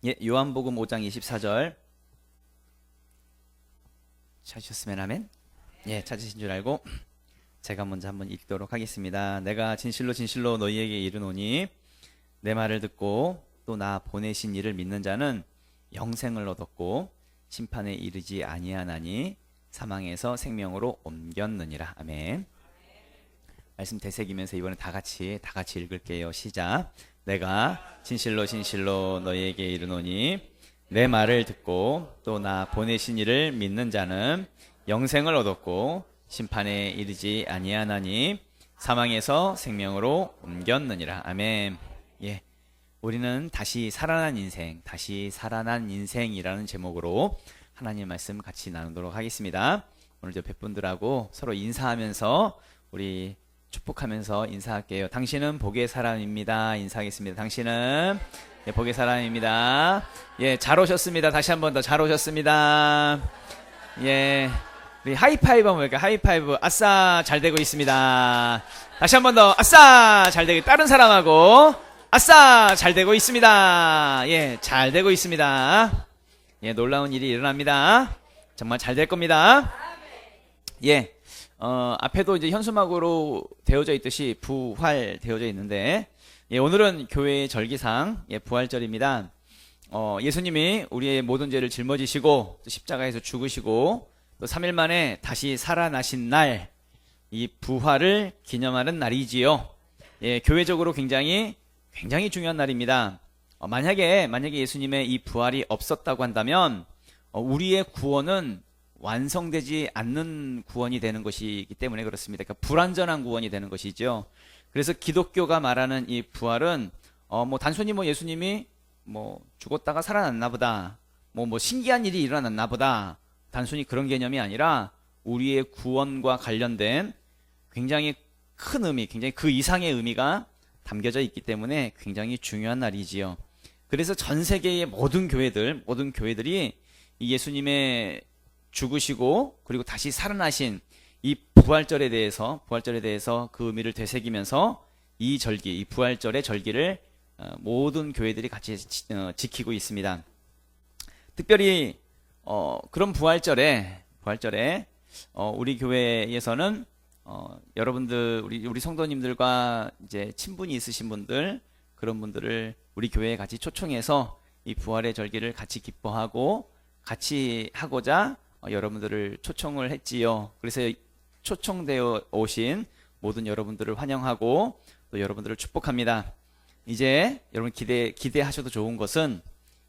예, 요한복음 5장 24절 찾으셨으면 아멘. 예, 찾으신 줄 알고 제가 먼저 한번 읽도록 하겠습니다. 내가 진실로 진실로 너희에게 이르노니 내 말을 듣고 또 나 보내신 이를 믿는 자는 영생을 얻었고 심판에 이르지 아니하나니 사망에서 생명으로 옮겼느니라. 아멘. 말씀 되새기면서 이번에 다 같이 읽을게요. 시작. 내가 진실로 진실로 너희에게 이르노니 내 말을 듣고 또 나 보내신 이를 믿는 자는 영생을 얻었고 심판에 이르지 아니하나니 사망에서 생명으로 옮겼느니라. 아멘. 예, 우리는 다시 살아난 인생이라는 제목으로 하나님 말씀 같이 나누도록 하겠습니다. 오늘 저 뵙분들하고 서로 인사하면서 우리 축복하면서 인사할게요. 당신은 복의 사람입니다. 인사하겠습니다. 당신은 복의 사람입니다. 예, 잘 오셨습니다. 다시 한 번 더 잘 오셨습니다. 예, 우리 하이파이브 한번 볼까요? 하이파이브. 아싸, 잘 되고 있습니다. 다시 한 번 더 아싸, 잘 되고. 다른 사람하고 아싸, 잘 되고 있습니다. 예, 잘 되고 있습니다. 예, 놀라운 일이 일어납니다. 정말 잘 될 겁니다. 예, 앞에도 이제 현수막으로 되어져 있듯이 부활 되어져 있는데, 예, 오늘은 교회의 절기상, 예, 부활절입니다. 예수님이 우리의 모든 죄를 짊어지시고 또 십자가에서 죽으시고 또 3일 만에 다시 살아나신 날, 이 부활을 기념하는 날이지요. 예, 교회적으로 굉장히 중요한 날입니다. 만약에 예수님의 이 부활이 없었다고 한다면 우리의 구원은 완성되지 않는 구원이 되는 것이기 때문에 그렇습니다. 그러니까 불완전한 구원이 되는 것이죠. 그래서 기독교가 말하는 이 부활은 단순히 예수님이 죽었다가 살아났나 보다, 신기한 일이 일어났나 보다, 단순히 그런 개념이 아니라 우리의 구원과 관련된 굉장히 큰 의미, 굉장히 그 이상의 의미가 담겨져 있기 때문에 굉장히 중요한 날이지요. 그래서 전 세계의 모든 교회들이 이 예수님의 죽으시고 그리고 다시 살아나신 이 부활절에 대해서 그 의미를 되새기면서 이 부활절의 절기를 모든 교회들이 같이 지키고 있습니다. 특별히 그런 부활절에 우리 교회에서는 여러분들 우리 성도님들과 이제 친분이 있으신 분들, 그런 분들을 우리 교회에 같이 초청해서 이 부활의 절기를 같이 기뻐하고 같이 하고자 여러분들을 초청을 했지요. 그래서 초청되어 오신 모든 여러분들을 환영하고 또 여러분들을 축복합니다. 이제 여러분 기대하셔도 좋은 것은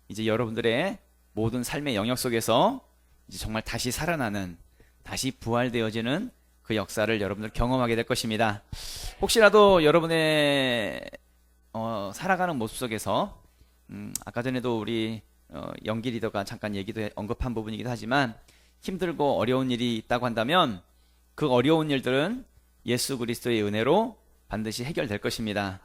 이제 여러분들의 모든 삶의 영역 속에서 이제 정말 다시 살아나는, 다시 부활되어지는 그 역사를 여러분들 경험하게 될 것입니다. 혹시라도 여러분의 살아가는 모습 속에서 아까 전에도 우리 영기 리더가 잠깐 언급한 부분이기도 하지만 힘들고 어려운 일이 있다고 한다면 그 어려운 일들은 예수 그리스도의 은혜로 반드시 해결될 것입니다.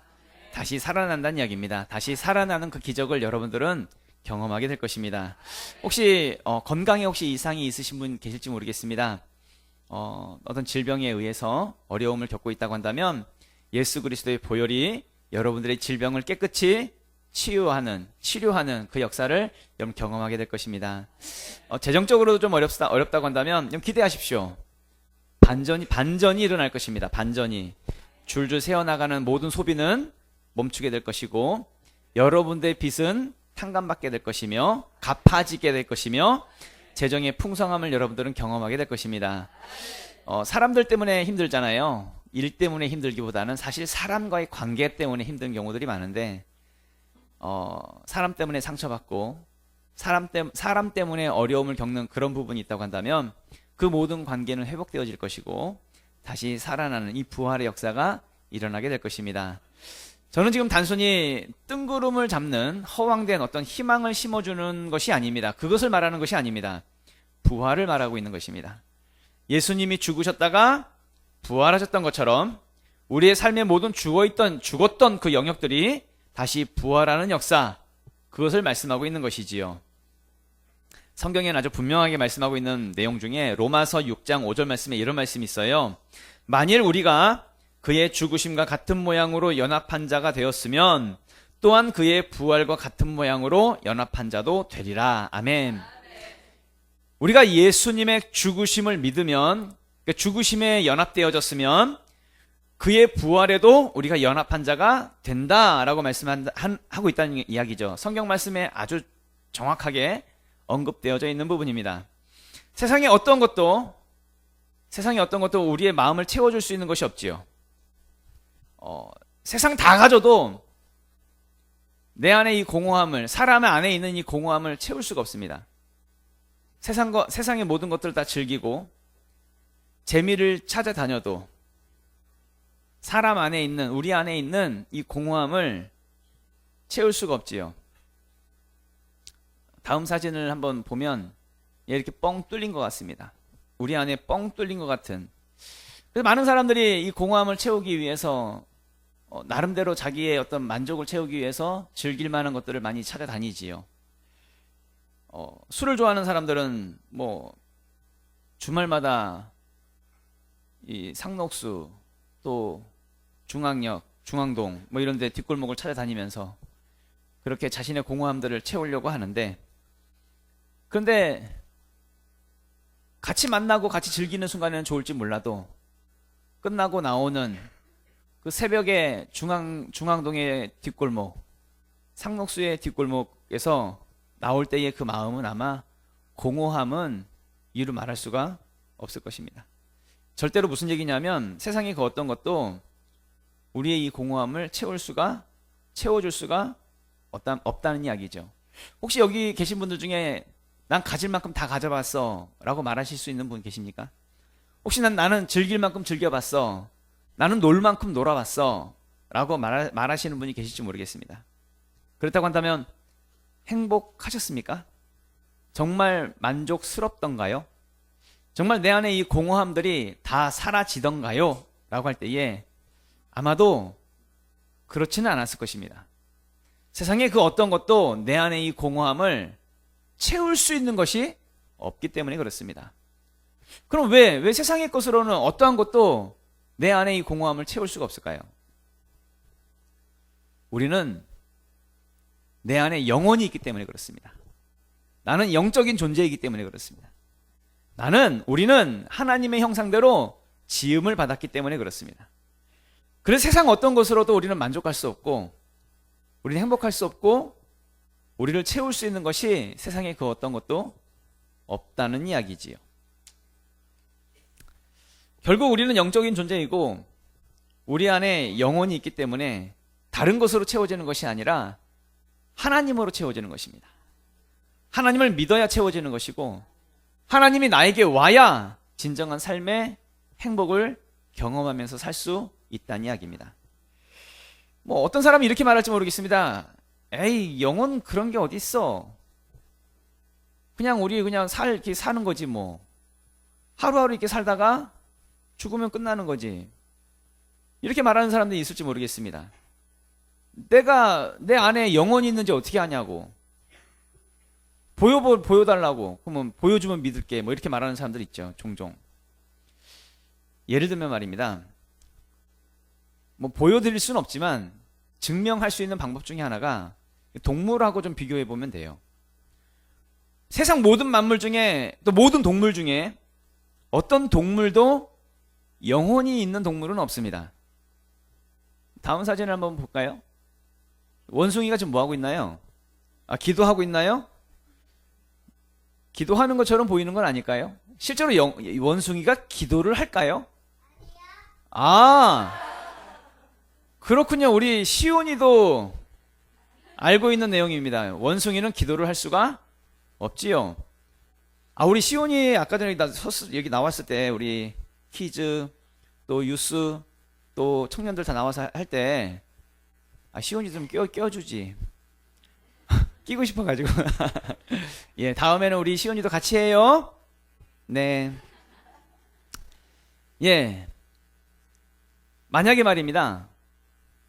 다시 살아난다는 이야기입니다. 다시 살아나는 그 기적을 여러분들은 경험하게 될 것입니다. 혹시 건강에 혹시 이상이 있으신 분 계실지 모르겠습니다. 어떤 질병에 의해서 어려움을 겪고 있다고 한다면 예수 그리스도의 보혈이 여러분들의 질병을 깨끗이 치료하는 그 역사를 여러분 경험하게 될 것입니다. 재정적으로도 좀 어렵다고 한다면 좀 기대하십시오. 반전이 일어날 것입니다. 반전이. 줄줄 새어나가는 모든 소비는 멈추게 될 것이고 여러분들의 빚은 탕감받게 될 것이며 갚아지게 될 것이며 재정의 풍성함을 여러분들은 경험하게 될 것입니다. 사람들 때문에 힘들잖아요. 일 때문에 힘들기보다는 사실 사람과의 관계 때문에 힘든 경우들이 많은데 사람 때문에 상처받고 사람 때문에 어려움을 겪는 그런 부분이 있다고 한다면 그 모든 관계는 회복되어질 것이고 다시 살아나는 이 부활의 역사가 일어나게 될 것입니다. 저는 지금 단순히 뜬구름을 잡는 허황된 어떤 희망을 심어주는 것이 아닙니다. 그것을 말하는 것이 아닙니다. 부활을 말하고 있는 것입니다. 예수님이 죽으셨다가 부활하셨던 것처럼 우리의 삶의 모든 죽었던 그 영역들이 다시 부활하는 역사, 그것을 말씀하고 있는 것이지요. 성경에는 아주 분명하게 말씀하고 있는 내용 중에 로마서 6장 5절 말씀에 이런 말씀이 있어요. 만일 우리가 그의 죽으심과 같은 모양으로 연합한 자가 되었으면 또한 그의 부활과 같은 모양으로 연합한 자도 되리라. 아멘. 우리가 예수님의 죽으심을 믿으면, 그러니까 죽으심에 연합되어졌으면 그의 부활에도 우리가 연합한 자가 된다라고 말씀하고 있다는 이야기죠. 성경 말씀에 아주 정확하게 언급되어져 있는 부분입니다. 세상에 어떤 것도 우리의 마음을 채워줄 수 있는 것이 없지요. 세상 다 가져도 내 안에 이 공허함을, 사람 안에 있는 이 공허함을 채울 수가 없습니다. 세상의 모든 것들을 다 즐기고 재미를 찾아다녀도 사람 안에 있는, 우리 안에 있는 이 공허함을 채울 수가 없지요. 다음 사진을 한번 보면 이렇게 뻥 뚫린 것 같습니다. 우리 안에 뻥 뚫린 것 같은. 그래서 많은 사람들이 이 공허함을 채우기 위해서 나름대로 자기의 어떤 만족을 채우기 위해서 즐길 만한 것들을 많이 찾아다니지요. 술을 좋아하는 사람들은 뭐 주말마다 이 상록수 또 중앙역, 중앙동 뭐 이런 데 뒷골목을 찾아다니면서 그렇게 자신의 공허함들을 채우려고 하는데, 그런데 같이 만나고 같이 즐기는 순간에는 좋을지 몰라도 끝나고 나오는 그 새벽에 중앙동의 뒷골목, 상록수의 뒷골목에서 나올 때의 그 마음은 아마 공허함은 이루 말할 수가 없을 것입니다. 절대로 무슨 얘기냐면 세상의 그 어떤 것도 우리의 이 공허함을 채워줄 수가 없다는 이야기죠. 혹시 여기 계신 분들 중에 난 가질 만큼 다 가져봤어 라고 말하실 수 있는 분 계십니까? 혹시 나는 즐길 만큼 즐겨봤어, 나는 놀 만큼 놀아봤어 라고 말하시는 분이 계실지 모르겠습니다. 그렇다고 한다면 행복하셨습니까? 정말 만족스럽던가요? 정말 내 안에 이 공허함들이 다 사라지던가요? 라고 할 때에 아마도 그렇지는 않았을 것입니다. 세상에 그 어떤 것도 내 안에 이 공허함을 채울 수 있는 것이 없기 때문에 그렇습니다. 그럼 왜 세상의 것으로는 어떠한 것도 내 안에 이 공허함을 채울 수가 없을까요? 우리는 내 안에 영혼이 있기 때문에 그렇습니다. 나는 영적인 존재이기 때문에 그렇습니다. 우리는 하나님의 형상대로 지음을 받았기 때문에 그렇습니다. 그래서 세상 어떤 것으로도 우리는 만족할 수 없고, 우리는 행복할 수 없고, 우리를 채울 수 있는 것이 세상에 그 어떤 것도 없다는 이야기지요. 결국 우리는 영적인 존재이고 우리 안에 영혼이 있기 때문에 다른 것으로 채워지는 것이 아니라 하나님으로 채워지는 것입니다. 하나님을 믿어야 채워지는 것이고, 하나님이 나에게 와야 진정한 삶의 행복을 경험하면서 살 수 있다는 이야기입니다. 뭐 어떤 사람이 이렇게 말할지 모르겠습니다. 에이, 영혼 그런 게 어디 있어? 그냥 우리 이렇게 사는 거지 뭐. 하루하루 이렇게 살다가 죽으면 끝나는 거지. 이렇게 말하는 사람들이 있을지 모르겠습니다. 내가 내 안에 영혼이 있는지 어떻게 아냐고. 보여달라고. 그러면 보여주면 믿을게. 뭐 이렇게 말하는 사람들 있죠. 종종. 예를 들면 말입니다. 뭐 보여드릴 수는 없지만 증명할 수 있는 방법 중에 하나가 동물하고 좀 비교해 보면 돼요. 세상 모든 만물 중에, 또 모든 동물 중에 어떤 동물도 영혼이 있는 동물은 없습니다. 다음 사진을 한번 볼까요? 원숭이가 지금 뭐 하고 있나요? 기도하고 있나요? 기도하는 것처럼 보이는 건 아닐까요? 실제로 원숭이가 기도를 할까요? 그렇군요. 우리 시온이도 알고 있는 내용입니다. 원숭이는 기도를 할 수가 없지요. 우리 시온이 아까 전에 여기 나왔을 때 우리 키즈 또 유스 또 청년들 다 나와서 할 때 시온이 좀 껴주지. 끼고 싶어가지고. 예, 다음에는 우리 시온이도 같이 해요. 네. 예. 만약에 말입니다.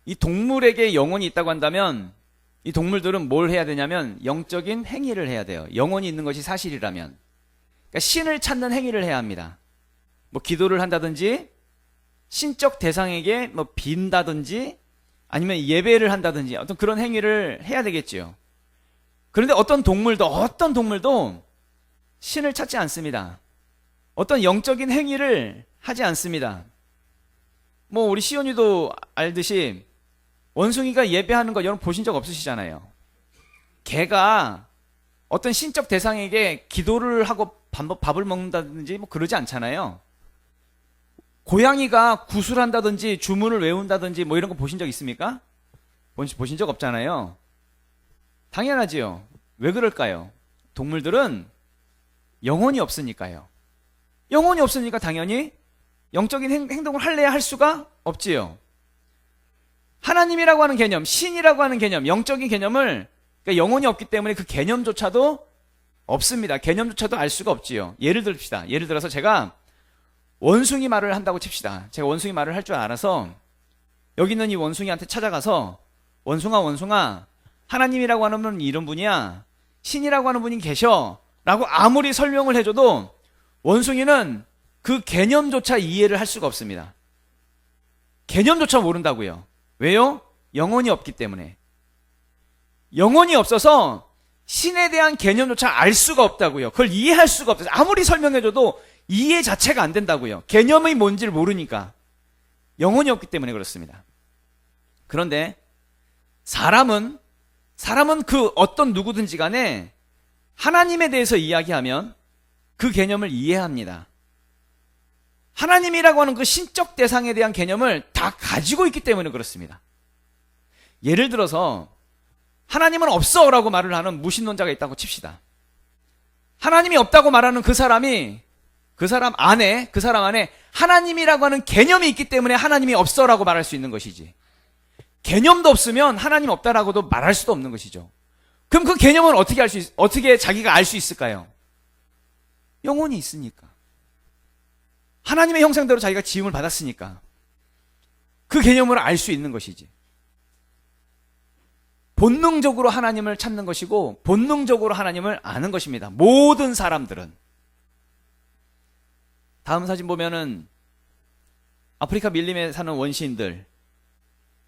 이 동물에게 영혼이 있다고 한다면 이 동물들은 뭘 해야 되냐면 영적인 행위를 해야 돼요. 영혼이 있는 것이 사실이라면. 그러니까 신을 찾는 행위를 해야 합니다. 뭐 기도를 한다든지 신적 대상에게 뭐 빈다든지 아니면 예배를 한다든지 어떤 그런 행위를 해야 되겠지요. 그런데 어떤 동물도 신을 찾지 않습니다. 어떤 영적인 행위를 하지 않습니다. 뭐 우리 시온이도 알듯이 원숭이가 예배하는 거 여러분 보신 적 없으시잖아요. 개가 어떤 신적 대상에게 기도를 하고 밥을 먹는다든지 뭐 그러지 않잖아요. 고양이가 구슬한다든지 주문을 외운다든지 뭐 이런 거 보신 적 있습니까? 보신 적 없잖아요. 당연하지요. 왜 그럴까요? 동물들은 영혼이 없으니까요. 영혼이 없으니까 당연히 영적인 행동을 할래야 할 수가 없지요. 하나님이라고 하는 개념, 신이라고 하는 개념, 영적인 개념을, 그러니까 영혼이 없기 때문에 그 개념조차도 없습니다. 개념조차도 알 수가 없지요. 예를 들어서 제가 원숭이 말을 한다고 칩시다. 제가 원숭이 말을 할 줄 알아서 여기 있는 이 원숭이한테 찾아가서 원숭아 하나님이라고 하는 분은 이런 분이야, 신이라고 하는 분이 계셔 라고 아무리 설명을 해줘도 원숭이는 그 개념조차 이해를 할 수가 없습니다. 개념조차 모른다고요. 왜요? 영혼이 없기 때문에. 영혼이 없어서 신에 대한 개념조차 알 수가 없다고요. 그걸 이해할 수가 없어요. 아무리 설명해줘도 이해 자체가 안 된다고요. 개념이 뭔지를 모르니까. 영혼이 없기 때문에 그렇습니다. 그런데 사람은 그 어떤 누구든지 간에 하나님에 대해서 이야기하면 그 개념을 이해합니다. 하나님이라고 하는 그 신적 대상에 대한 개념을 다 가지고 있기 때문에 그렇습니다. 예를 들어서 하나님은 없어 라고 말을 하는 무신론자가 있다고 칩시다. 하나님이 없다고 말하는 그 사람 안에 하나님이라고 하는 개념이 있기 때문에 하나님이 없어 라고 말할 수 있는 것이지, 개념도 없으면 하나님 없다라고도 말할 수도 없는 것이죠. 그럼 그 개념은 어떻게 자기가 알 수 있을까요? 영혼이 있으니까. 하나님의 형상대로 자기가 지음을 받았으니까 그 개념을 알 수 있는 것이지. 본능적으로 하나님을 찾는 것이고 본능적으로 하나님을 아는 것입니다. 모든 사람들은. 다음 사진 보면은 아프리카 밀림에 사는 원시인들,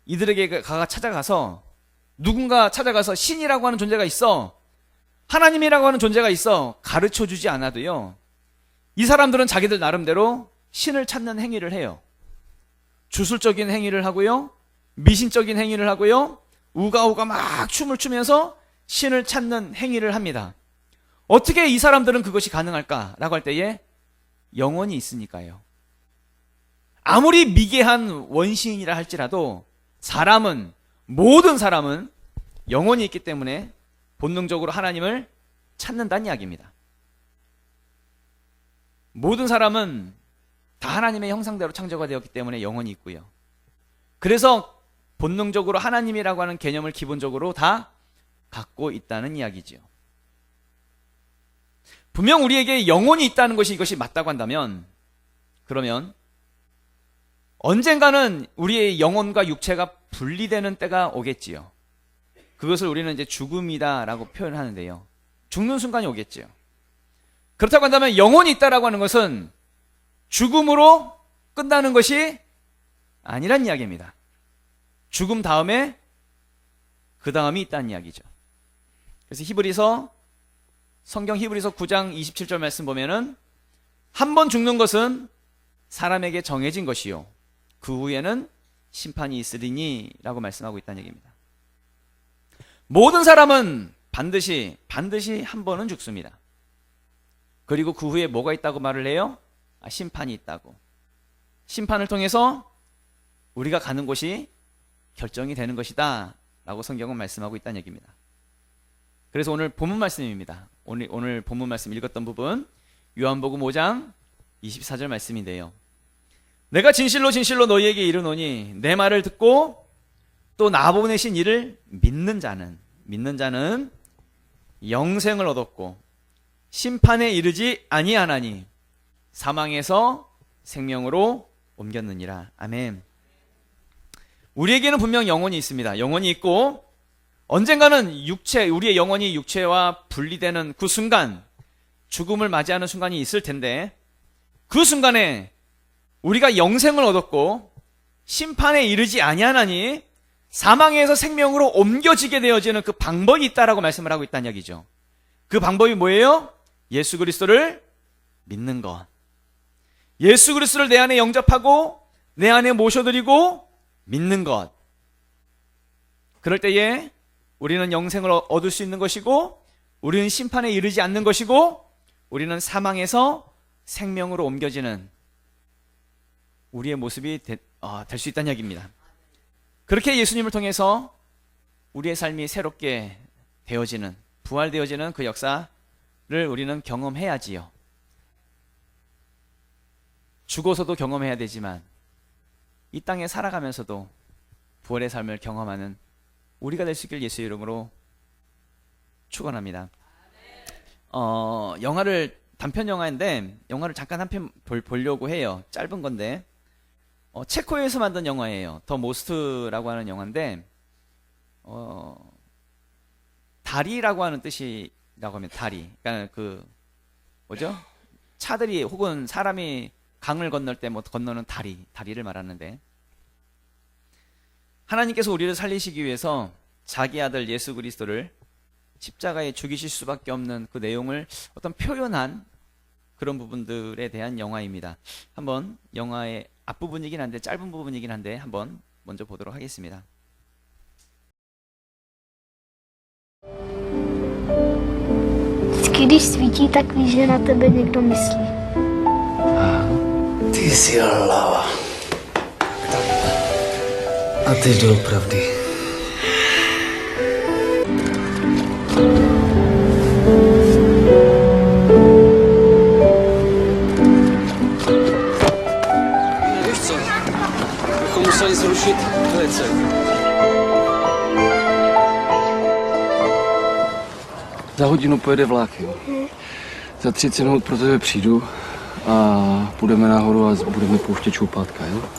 이들에게 찾아가서 누군가 찾아가서 신이라고 하는 존재가 있어, 하나님이라고 하는 존재가 있어 가르쳐주지 않아도요, 이 사람들은 자기들 나름대로 신을 찾는 행위를 해요. 주술적인 행위를 하고요, 미신적인 행위를 하고요, 우가우가 막 춤을 추면서 신을 찾는 행위를 합니다. 어떻게 이 사람들은 그것이 가능할까라고 할 때에 영혼이 있으니까요. 아무리 미개한 원시인이라 할지라도 모든 사람은 영혼이 있기 때문에 본능적으로 하나님을 찾는다는 이야기입니다. 모든 사람은 다 하나님의 형상대로 창조가 되었기 때문에 영혼이 있고요. 그래서 본능적으로 하나님이라고 하는 개념을 기본적으로 다 갖고 있다는 이야기지요. 분명 우리에게 영혼이 있다는 것이 이것이 맞다고 한다면, 그러면 언젠가는 우리의 영혼과 육체가 분리되는 때가 오겠지요. 그것을 우리는 이제 죽음이다라고 표현하는데요. 죽는 순간이 오겠지요. 그렇다고 한다면 영혼이 있다라고 하는 것은 죽음으로 끝나는 것이 아니란 이야기입니다. 죽음 다음에 그 다음이 있다는 이야기죠. 그래서 성경 히브리서 9장 27절 말씀 보면은 한 번 죽는 것은 사람에게 정해진 것이요 그 후에는 심판이 있으리니 라고 말씀하고 있다는 얘기입니다. 모든 사람은 반드시 한 번은 죽습니다. 그리고 그 후에 뭐가 있다고 말을 해요? 심판이 있다고. 심판을 통해서 우리가 가는 곳이 결정이 되는 것이다 라고 성경은 말씀하고 있다는 얘기입니다. 그래서 오늘 본문 말씀입니다. 오늘 본문 말씀 읽었던 부분 요한복음 5장 24절 말씀인데요. 내가 진실로 너희에게 이르노니 내 말을 듣고 또 나 보내신 이를 믿는 자는 영생을 얻었고 심판에 이르지 아니하나니 사망에서 생명으로 옮겼느니라. 아멘. 우리에게는 분명 영혼이 있습니다. 영혼이 있고 언젠가는 우리의 영혼이 육체와 분리되는 그 순간, 죽음을 맞이하는 순간이 있을 텐데 그 순간에 우리가 영생을 얻었고 심판에 이르지 아니하나니 사망에서 생명으로 옮겨지게 되어지는 그 방법이 있다라고 말씀을 하고 있다는 이야기죠. 그 방법이 뭐예요? 예수 그리스도를 믿는 것. 예수 그리스도를 내 안에 영접하고 내 안에 모셔드리고 믿는 것. 그럴 때에 우리는 영생을 얻을 수 있는 것이고, 우리는 심판에 이르지 않는 것이고, 우리는 사망에서 생명으로 옮겨지는 우리의 모습이 될 수 있다는 이야기입니다. 그렇게 예수님을 통해서 우리의 삶이 새롭게 되어지는, 부활되어지는 그 역사를 우리는 경험해야지요. 죽어서도 경험해야 되지만 이 땅에 살아가면서도 부활의 삶을 경험하는 우리가 될 수 있길 예수의 이름으로 축원합니다. 영화를, 단편 영화인데 영화를 잠깐 한 편 보려고 해요. 짧은 건데 체코에서 만든 영화예요. 더 모스트라고 하는 영화인데 다리라고 하는 뜻이라고 하면 다리. 그러니까 그 뭐죠? 차들이 혹은 사람이 강을 건널 때 뭐 건너는 다리를 말하는데, 하나님께서 우리를 살리시기 위해서 자기 아들 예수 그리스도를 십자가에 죽이실 수밖에 없는 그 내용을 어떤 표현한 그런 부분들에 대한 영화입니다. 한번 영화의 앞부분이긴 한데, 짧은 부분이긴 한데 한번 먼저 보도록 하겠습니다. Když svítí, tak víš, že na tebe někdo myslí. Ty jsi hlava. A ty doopravdy. Víš co? Bychom museli zrušit velice. Za hodinu pojede vlak, jo. Za 30 minut pro tebe přijdu a půjdeme nahoru a budeme pouštět čoupátka, jo?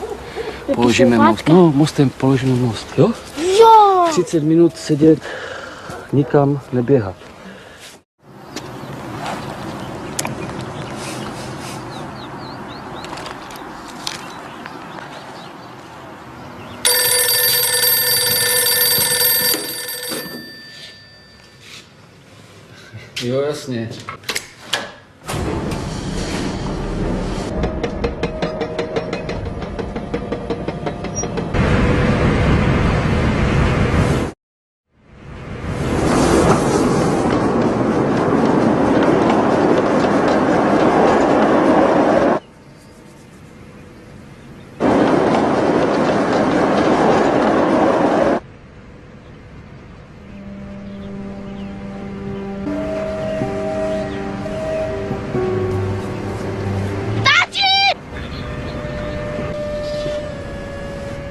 Položíme most. No, mostem položíme most, jo? Jo! 30 minut sedět, nikam neběhat. Jo, jasně.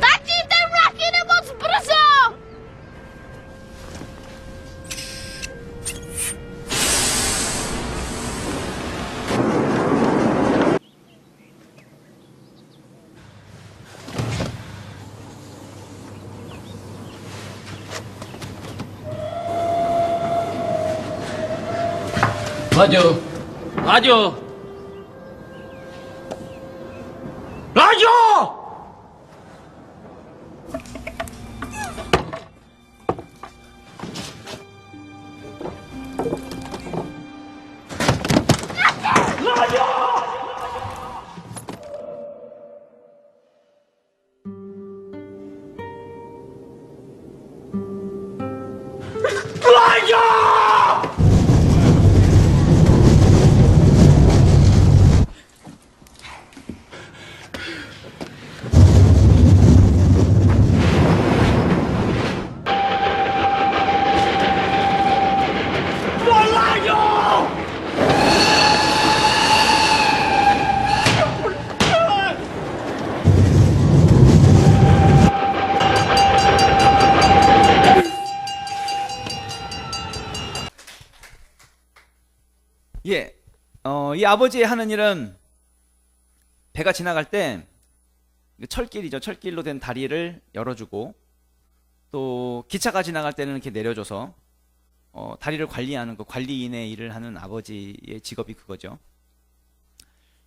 Tati, ten vlak jede moc brzo! Láďo! Láďo! Láďo! 예, 이 아버지의 하는 일은 배가 지나갈 때 철길이죠. 철길로 된 다리를 열어주고, 또 기차가 지나갈 때는 이렇게 내려줘서 다리를 관리하는 그 관리인의 일을 하는 아버지의 직업이 그거죠.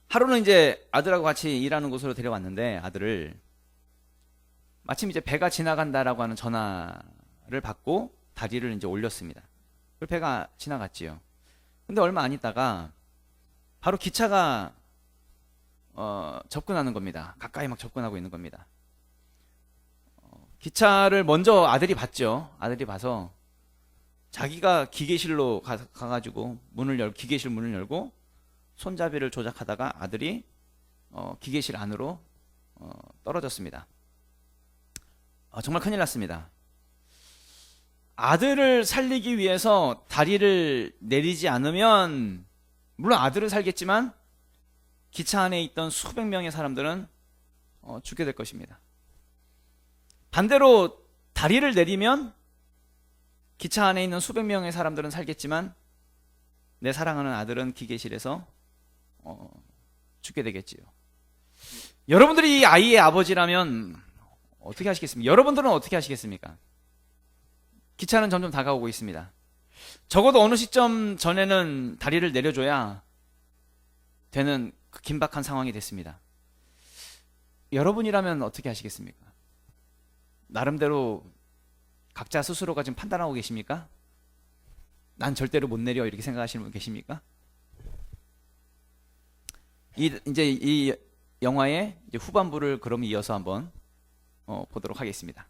하루는 이제 아들하고 같이 일하는 곳으로 데려왔는데, 아들을 마침 이제 배가 지나간다라고 하는 전화를 받고 다리를 이제 올렸습니다. 그 배가 지나갔지요. 근데 얼마 안 있다가 바로 기차가 접근하는 겁니다. 가까이 막 접근하고 있는 겁니다. 기차를 먼저 아들이 봤죠. 아들이 봐서 자기가 기계실로 가가지고 기계실 문을 열고 손잡이를 조작하다가 아들이 기계실 안으로 떨어졌습니다. 정말 큰일 났습니다. 아들을 살리기 위해서 다리를 내리지 않으면 물론 아들은 살겠지만 기차 안에 있던 수백 명의 사람들은 죽게 될 것입니다. 반대로 다리를 내리면 기차 안에 있는 수백 명의 사람들은 살겠지만 내 사랑하는 아들은 기계실에서 죽게 되겠지요. 여러분들이 이 아이의 아버지라면 어떻게 하시겠습니까? 여러분들은 어떻게 하시겠습니까? 기차는 점점 다가오고 있습니다. 적어도 어느 시점 전에는 다리를 내려줘야 되는 그 긴박한 상황이 됐습니다. 여러분이라면 어떻게 하시겠습니까? 나름대로 각자 스스로가 지금 판단하고 계십니까? 난 절대로 못 내려 이렇게 생각하시는 분 계십니까? 이제 이 영화의 이제 후반부를 그럼 이어서 한번 보도록 하겠습니다.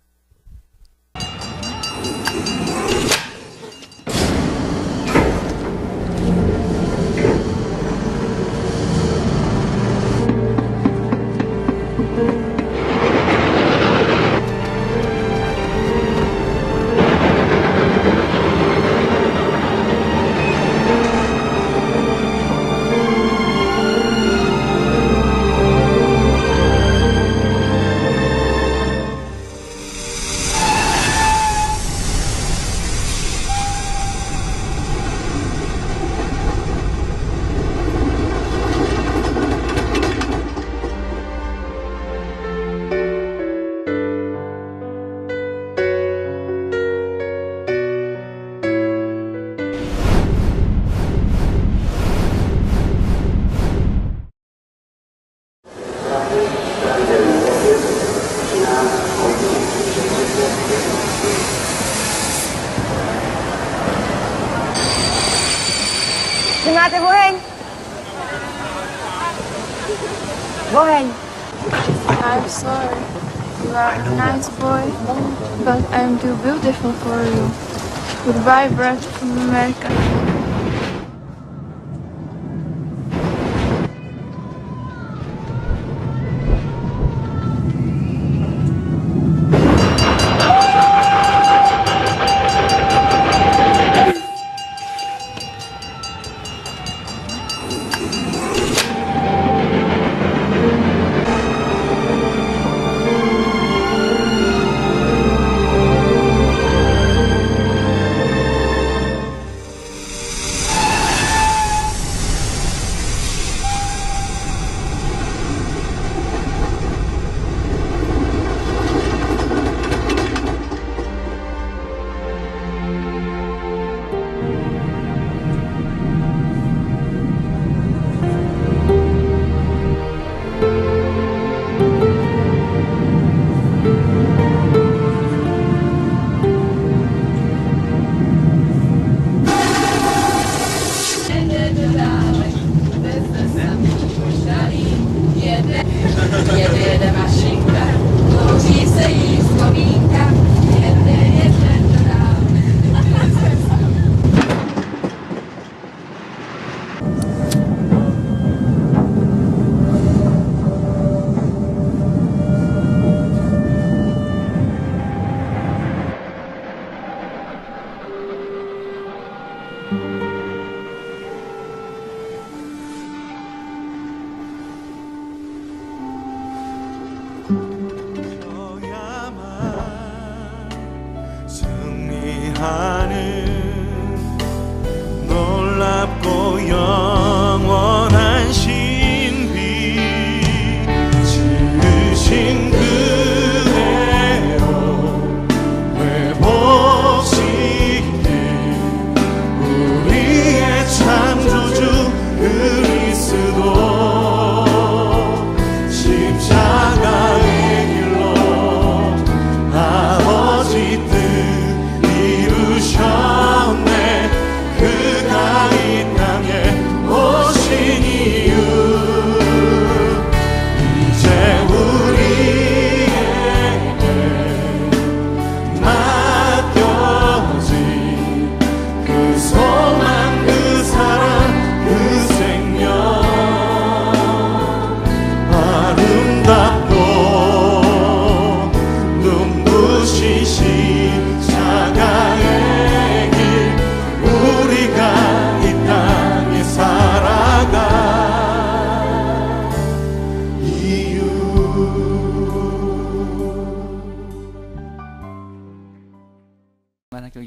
Dừng lại tại Vô Hình. Vô Hình. I'm sorry. You are a nice boy, but I'm too beautiful for you. Goodbye, Brad from America.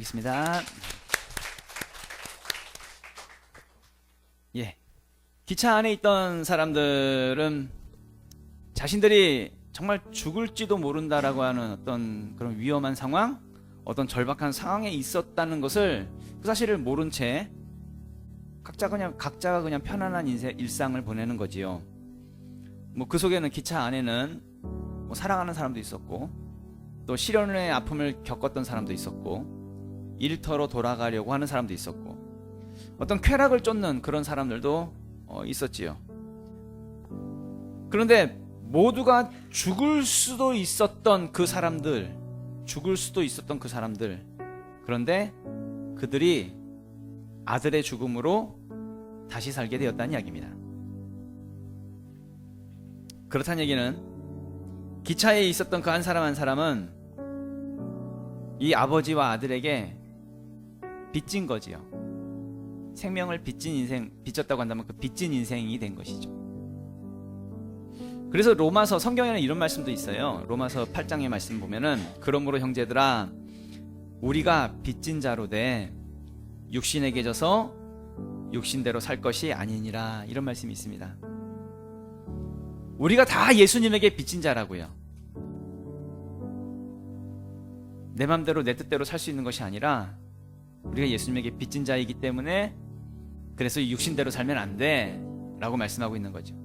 인사하겠습니다. 예. 기차 안에 있던 사람들은 자신들이 정말 죽을지도 모른다라고 하는 어떤 그런 위험한 상황, 어떤 절박한 상황에 있었다는 것을 그 사실을 모른 채 각자가 그냥 편안한 일상을 보내는 거지요. 뭐 그 속에는 기차 안에는 뭐 사랑하는 사람도 있었고, 또 시련의 아픔을 겪었던 사람도 있었고, 일터로 돌아가려고 하는 사람도 있었고, 어떤 쾌락을 쫓는 그런 사람들도 있었지요. 그런데 모두가 죽을 수도 있었던 그 사람들, 그런데 그들이 아들의 죽음으로 다시 살게 되었다는 이야기입니다. 그렇다는 얘기는 기차에 있었던 그 한 사람은 이 아버지와 아들에게 빚진 거지요. 생명을 빚졌다고 한다면 그 빚진 인생이 된 것이죠. 그래서 로마서 성경에는 이런 말씀도 있어요. 로마서 8장의 말씀 보면은 그러므로 형제들아 우리가 빚진 자로 돼 육신에게 져서 육신대로 살 것이 아니니라, 이런 말씀이 있습니다. 우리가 다 예수님에게 빚진 자라고요. 내 맘대로 내 뜻대로 살 수 있는 것이 아니라 우리가 예수님에게 빚진 자이기 때문에 그래서 육신대로 살면 안 돼 라고 말씀하고 있는 거죠.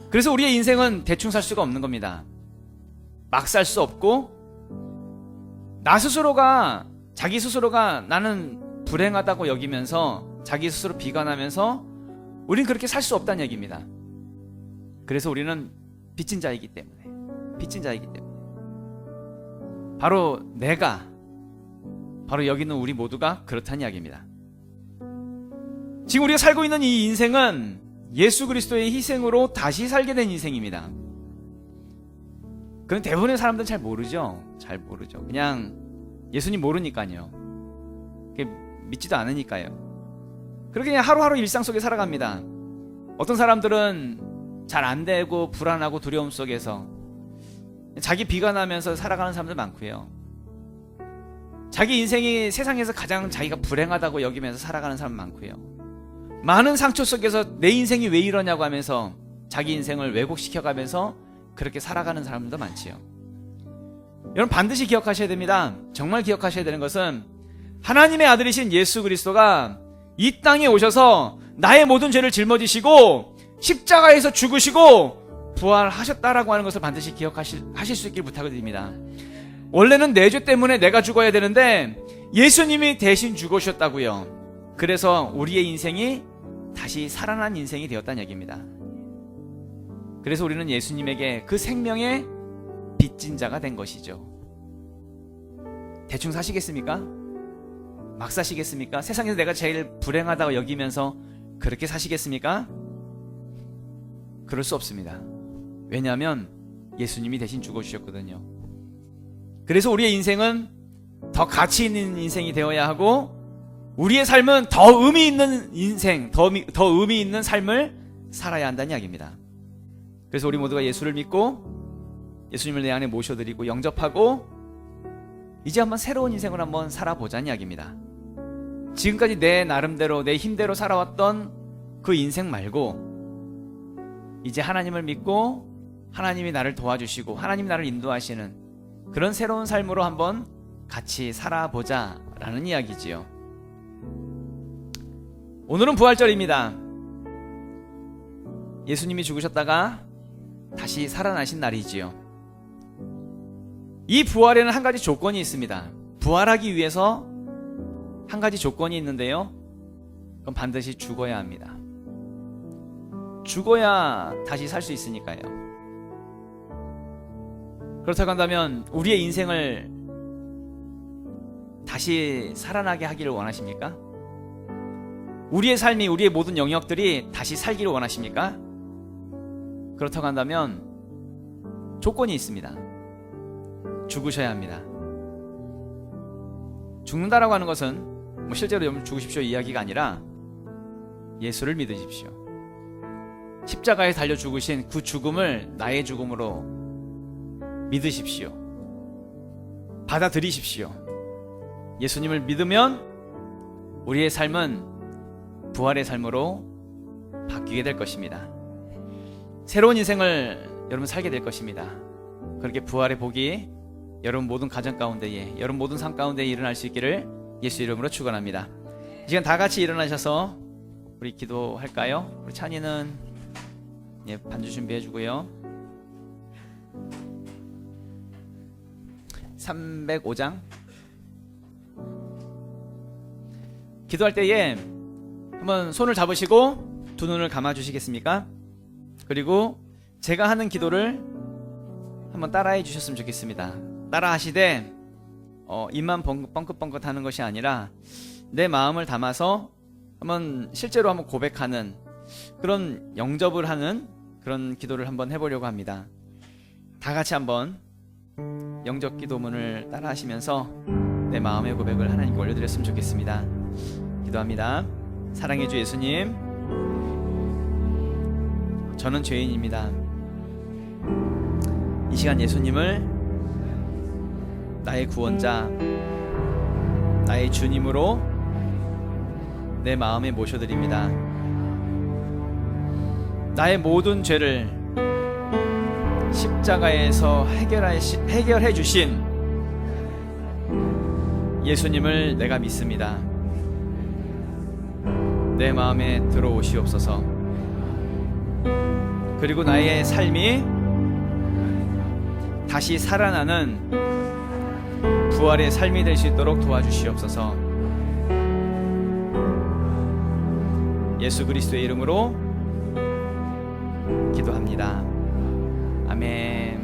그래서 우리의 인생은 대충 살 수가 없는 겁니다. 막 살 수 없고, 자기 스스로가 나는 불행하다고 여기면서 자기 스스로 비관하면서 우린 그렇게 살 수 없다는 얘기입니다. 그래서 우리는 빚진 자이기 때문에 바로 여기 있는 우리 모두가 그렇다는 이야기입니다. 지금 우리가 살고 있는 이 인생은 예수 그리스도의 희생으로 다시 살게 된 인생입니다. 그건 대부분의 사람들은 잘 모르죠. 그냥 예수님 모르니까요. 믿지도 않으니까요. 그렇게 그냥 하루하루 일상 속에 살아갑니다. 어떤 사람들은 잘 안 되고 불안하고 두려움 속에서 자기 비관하면서 살아가는 사람들 많고요. 자기 인생이 세상에서 가장 자기가 불행하다고 여기면서 살아가는 사람 많고요. 많은 상처 속에서 내 인생이 왜 이러냐고 하면서 자기 인생을 왜곡시켜가면서 그렇게 살아가는 사람들도 많지요. 여러분 반드시 기억하셔야 됩니다. 정말 기억하셔야 되는 것은 하나님의 아들이신 예수 그리스도가 이 땅에 오셔서 나의 모든 죄를 짊어지시고 십자가에서 죽으시고 부활하셨다라고 하는 것을 반드시 기억하실 수 있길 부탁을 드립니다. 원래는 내 죄 때문에 내가 죽어야 되는데 예수님이 대신 죽으셨다고요. 그래서 우리의 인생이 다시 살아난 인생이 되었다는 얘기입니다. 그래서 우리는 예수님에게 그 생명의 빚진 자가 된 것이죠. 대충 사시겠습니까? 막 사시겠습니까? 세상에서 내가 제일 불행하다고 여기면서 그렇게 사시겠습니까? 그럴 수 없습니다. 왜냐하면 예수님이 대신 죽어주셨거든요. 그래서 우리의 인생은 더 가치 있는 인생이 되어야 하고, 우리의 삶은 더 의미 있는 인생, 더 의미 있는 삶을 살아야 한다는 이야기입니다. 그래서 우리 모두가 예수를 믿고 예수님을 내 안에 모셔드리고 영접하고 이제 한번 새로운 인생을 한번 살아보자는 이야기입니다. 지금까지 내 나름대로 내 힘대로 살아왔던 그 인생 말고 이제 하나님을 믿고 하나님이 나를 도와주시고 하나님이 나를 인도하시는 그런 새로운 삶으로 한번 같이 살아보자라는 이야기지요. 오늘은 부활절입니다. 예수님이 죽으셨다가 다시 살아나신 날이지요. 이 부활에는 한 가지 조건이 있습니다. 부활하기 위해서 한 가지 조건이 있는데요. 그건 반드시 죽어야 합니다. 죽어야 다시 살 수 있으니까요. 그렇다고 한다면 우리의 인생을 다시 살아나게 하기를 원하십니까? 우리의 삶이, 우리의 모든 영역들이 다시 살기를 원하십니까? 그렇다고 한다면 조건이 있습니다. 죽으셔야 합니다. 죽는다라고 하는 것은 뭐 실제로 여러분 죽으십시오 이야기가 아니라 예수를 믿으십시오. 십자가에 달려 죽으신 그 죽음을 나의 죽음으로 믿으십시오. 받아들이십시오. 예수님을 믿으면 우리의 삶은 부활의 삶으로 바뀌게 될 것입니다. 새로운 인생을 여러분 살게 될 것입니다. 그렇게 부활의 복이 여러분 모든 가정 가운데에, 여러분 모든 삶 가운데에 일어날 수 있기를 예수 이름으로 축원합니다. 이 시간 다 같이 일어나셔서 우리 기도할까요? 우리 찬이는 반주 준비해 주고요. 305장 기도할 때에 한번 손을 잡으시고 두 눈을 감아 주시겠습니까? 그리고 제가 하는 기도를 한번 따라해 주셨으면 좋겠습니다. 따라 하시되 입만 뻥긋뻥긋 하는 것이 아니라 내 마음을 담아서 한번 실제로 한번 고백하는 그런 영접을 하는 그런 기도를 한번 해보려고 합니다. 다 같이 한번 영접 기도문을 따라 하시면서 내 마음의 고백을 하나님께 올려드렸으면 좋겠습니다. 기도합니다. 사랑의 주 예수님, 저는 죄인입니다. 이 시간 예수님을 나의 구원자, 나의 주님으로 내 마음에 모셔드립니다. 나의 모든 죄를 십자가에서 해결해 주신 예수님을 내가 믿습니다. 내 마음에 들어오시옵소서. 그리고 나의 삶이 다시 살아나는 부활의 삶이 될 수 있도록 도와주시옵소서. 예수 그리스도의 이름으로 기도합니다. 아멘.